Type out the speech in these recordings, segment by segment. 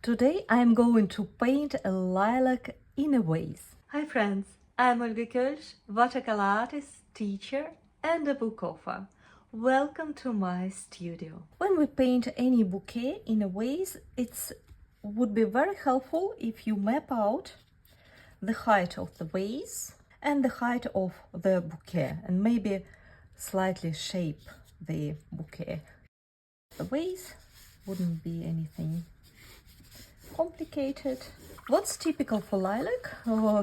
Today I'm going to paint a lilac in a vase. Hi friends, I'm Olga Koelsch, watercolor artist, teacher and a book author. Welcome to my studio. When we paint any bouquet in a vase, it would be very helpful if you map out the height of the vase and the height of the bouquet and maybe slightly shape the bouquet. The vase wouldn't be anything complicated. What's typical for lilac?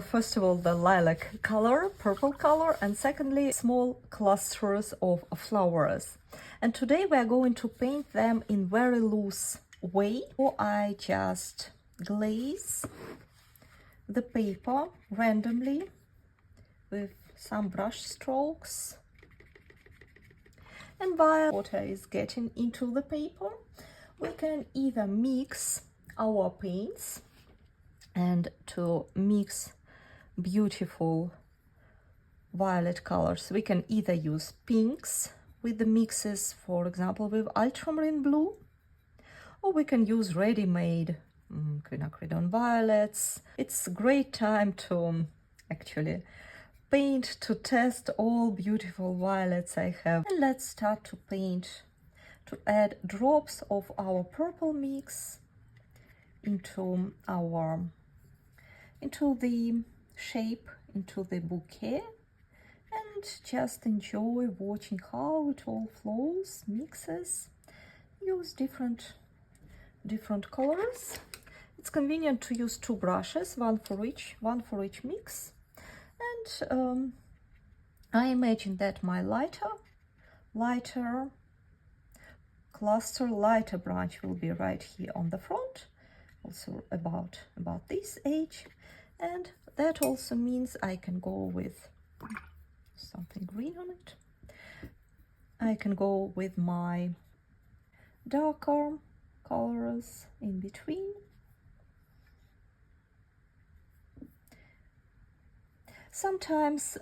First of all, the lilac color, purple color, and secondly, small clusters of flowers. And today we are going to paint them in very loose way. Or I just glaze the paper randomly with some brush strokes. And while water is getting into the paper, we can either mix our paints, and to mix beautiful violet colors we can either use pinks with the mixes, for example with ultramarine blue, or we can use ready-made quinacridone violets. It's a great time to actually paint, to test all beautiful violets I have. And let's start to paint, to add drops of our purple mix into the shape, into the bouquet, and just enjoy watching how it all flows, mixes. Use different colors. It's convenient to use two brushes, one for each mix. And I imagine that my lighter cluster, lighter branch will be right here on the front, also about this age, and that also means I can go with something green on it. I can go with my darker colors in between. Sometimes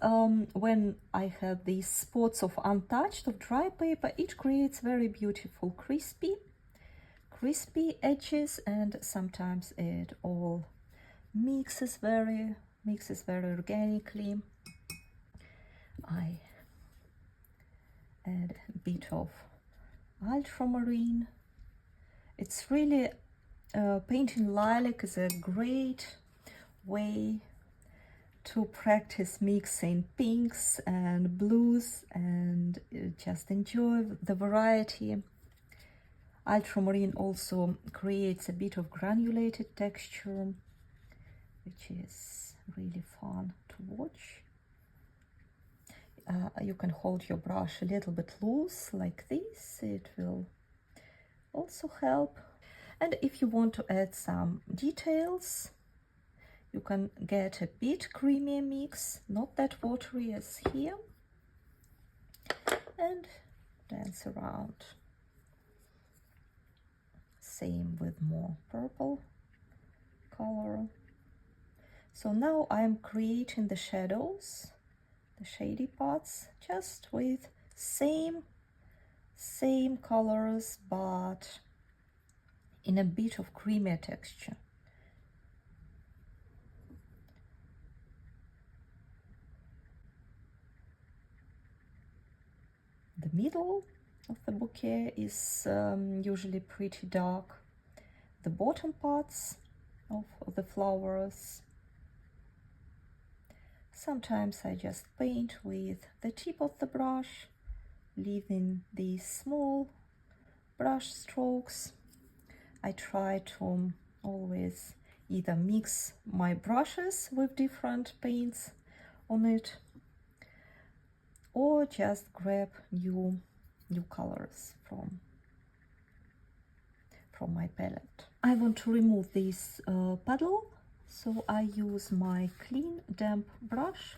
when I have these spots of untouched, of dry paper, it creates very beautiful crispy edges, and sometimes it all mixes very organically. I add a bit of ultramarine. It's really painting lilac is a great way to practice mixing pinks and blues and just enjoy the variety. Ultramarine also creates a bit of granulated texture, which is really fun to watch. You can hold your brush a little bit loose like this, it will also help. And if you want to add some details, you can get a bit creamier mix, not that watery as here, and dance around. Same with more purple color. So now I'm creating the shadows, the shady parts, just with same colors, but in a bit of creamier texture. The middle of the bouquet is usually pretty dark. The bottom parts of the flowers, sometimes I just paint with the tip of the brush, leaving these small brush strokes. I try to always either mix my brushes with different paints on it, or just grab new colors from my palette. I want to remove this puddle, so I use my clean damp brush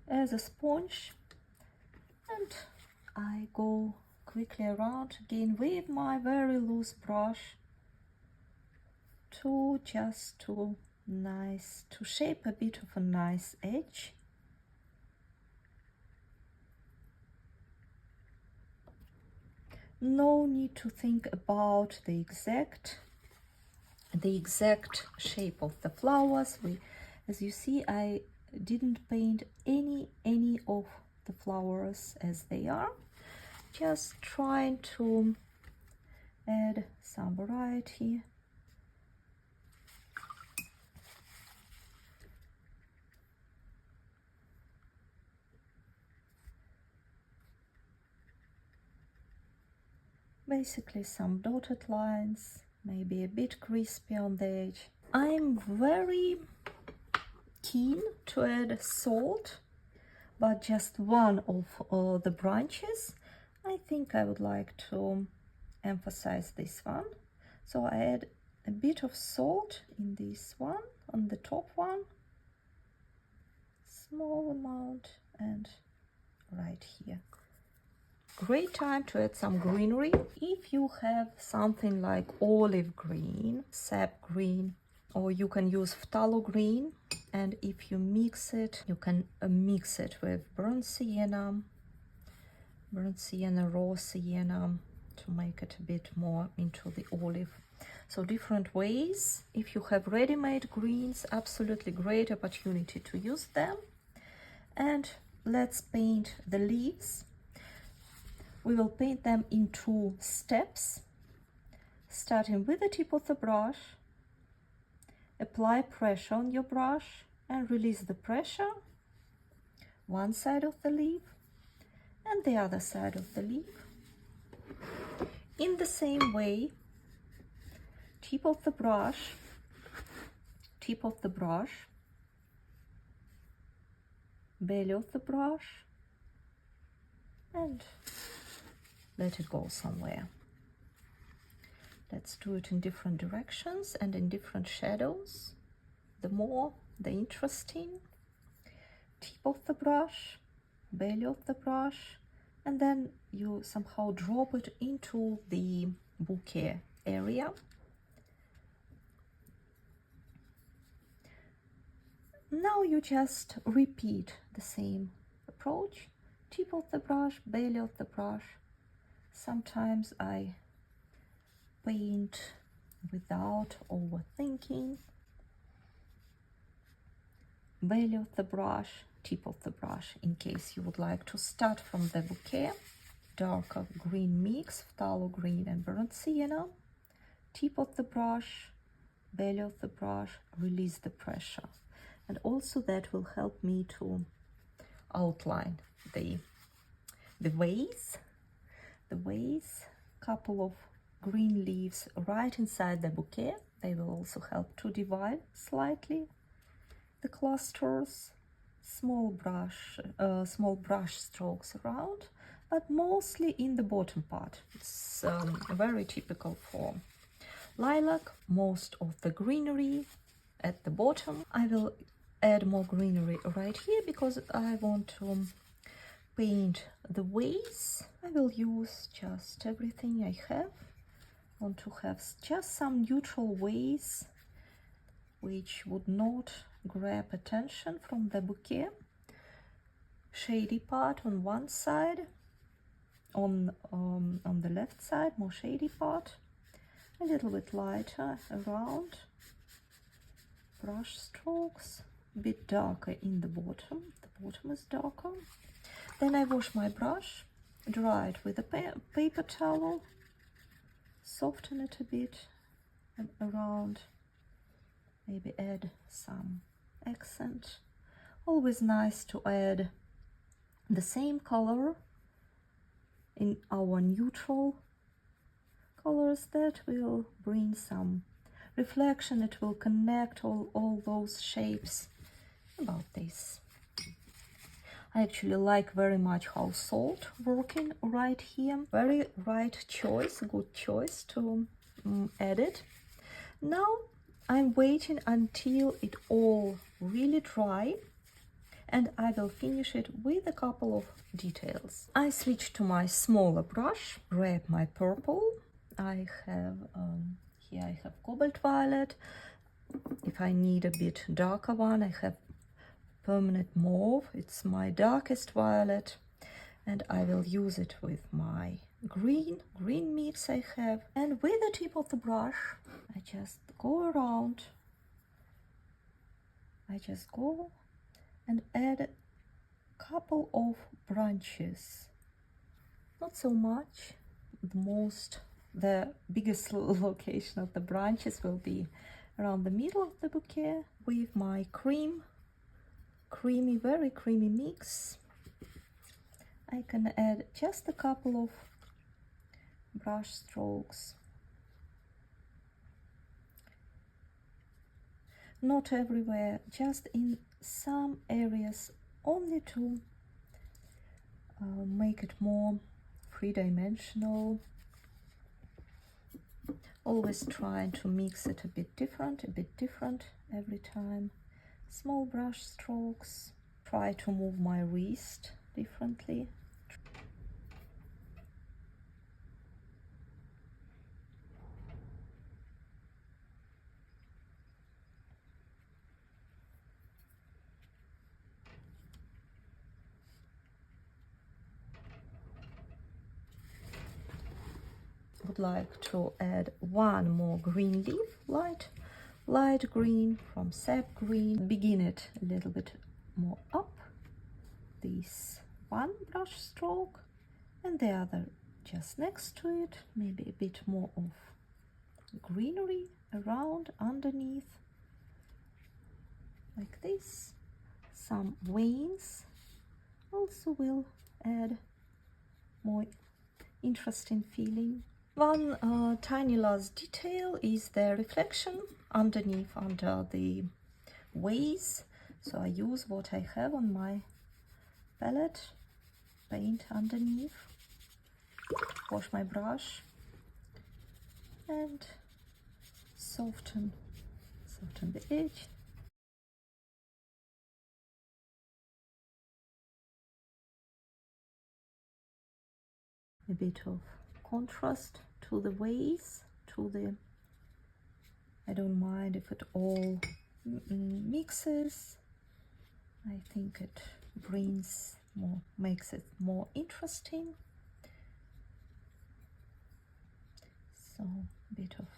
as a sponge, and I go quickly around again with my very loose brush to shape a bit of a nice edge. No need to think about the exact the exact shape of the flowers. As you see, I didn't paint any of the flowers as they are, just trying to add some variety. Basically some dotted lines, maybe a bit crispy on the edge. I'm very keen to add salt, but just one of the branches. I think I would like to emphasize this one. So I add a bit of salt in this one, on the top one, small amount, and right here. Great time to add some greenery. If you have something like olive green, sap green, or you can use phthalo green, and if you mix it, you can mix it with burnt sienna, raw sienna, to make it a bit more into the olive. So different ways. If you have ready-made greens, absolutely great opportunity to use them. And let's paint the leaves. We will paint them in 2 steps, starting with the tip of the brush. Apply pressure on your brush and release the pressure, one side of the leaf and the other side of the leaf. In the same way, tip of the brush, belly of the brush, and let it go somewhere. Let's do it in different directions and in different shadows. The more, the interesting. Tip of the brush, belly of the brush, and then you somehow drop it into the bouquet area. Now you just repeat the same approach. Tip of the brush, belly of the brush. Sometimes I paint without overthinking. Belly of the brush, tip of the brush, in case you would like to start from the bouquet. Darker green mix, phthalo green and burnt sienna. Tip of the brush, belly of the brush, release the pressure. And also that will help me to outline the vase. Couple of green leaves right inside the bouquet. They will also help to divide slightly the clusters. Small brush strokes around, but mostly in the bottom part. It's very typical for lilac. Most of the greenery at the bottom. I will add more greenery right here because I want to paint the vase. I will use just everything I have. I want to have just some neutral vase which would not grab attention from the bouquet. Shady part on one side, on the left side, more shady part, a little bit lighter around. Brush strokes, a bit darker in the bottom. The bottom is darker. Then I wash my brush, dry it with a paper towel, soften it a bit and around, maybe add some accent. Always nice to add the same color in our neutral colors. That will bring some reflection. It will connect all those shapes. About this, I actually like very much how salt working right here. Very right choice, good choice to add it. Now I'm waiting until it all really dry, and I will finish it with a couple of details. I switch to my smaller brush, grab my purple. I have here I have cobalt violet. If I need a bit darker one, I have permanent mauve. It's my darkest violet, and I will use it with my green mix I have. And with the tip of the brush, I just go around. I just go and add a couple of branches. Not so much. The biggest location of the branches will be around the middle of the bouquet with my very creamy mix. I can add just a couple of brush strokes. Not everywhere, just in some areas, only to make it more three-dimensional. Always trying to mix it a bit different every time. Small brush strokes. Try to move my wrist differently. Would like to add one more green leaf, light green from sap green. Begin it a little bit more up. This one brush stroke and the other just next to it. Maybe a bit more of greenery around, underneath, like this. Some veins also will add more interesting feeling. One tiny last detail is the reflection underneath, under the vase. So I use what I have on my palette, paint underneath, wash my brush and soften the edge. A bit of contrast to the vase, I don't mind if it all mixes. I think it makes it more interesting. So a bit of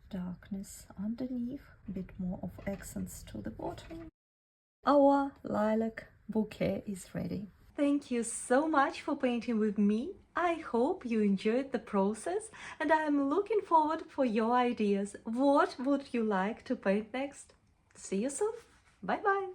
darkness underneath, a bit more of accents to the bottom. Our lilac bouquet is ready. Thank you so much for painting with me. I hope you enjoyed the process and I am looking forward for your ideas. What would you like to paint next? See you soon. Bye bye.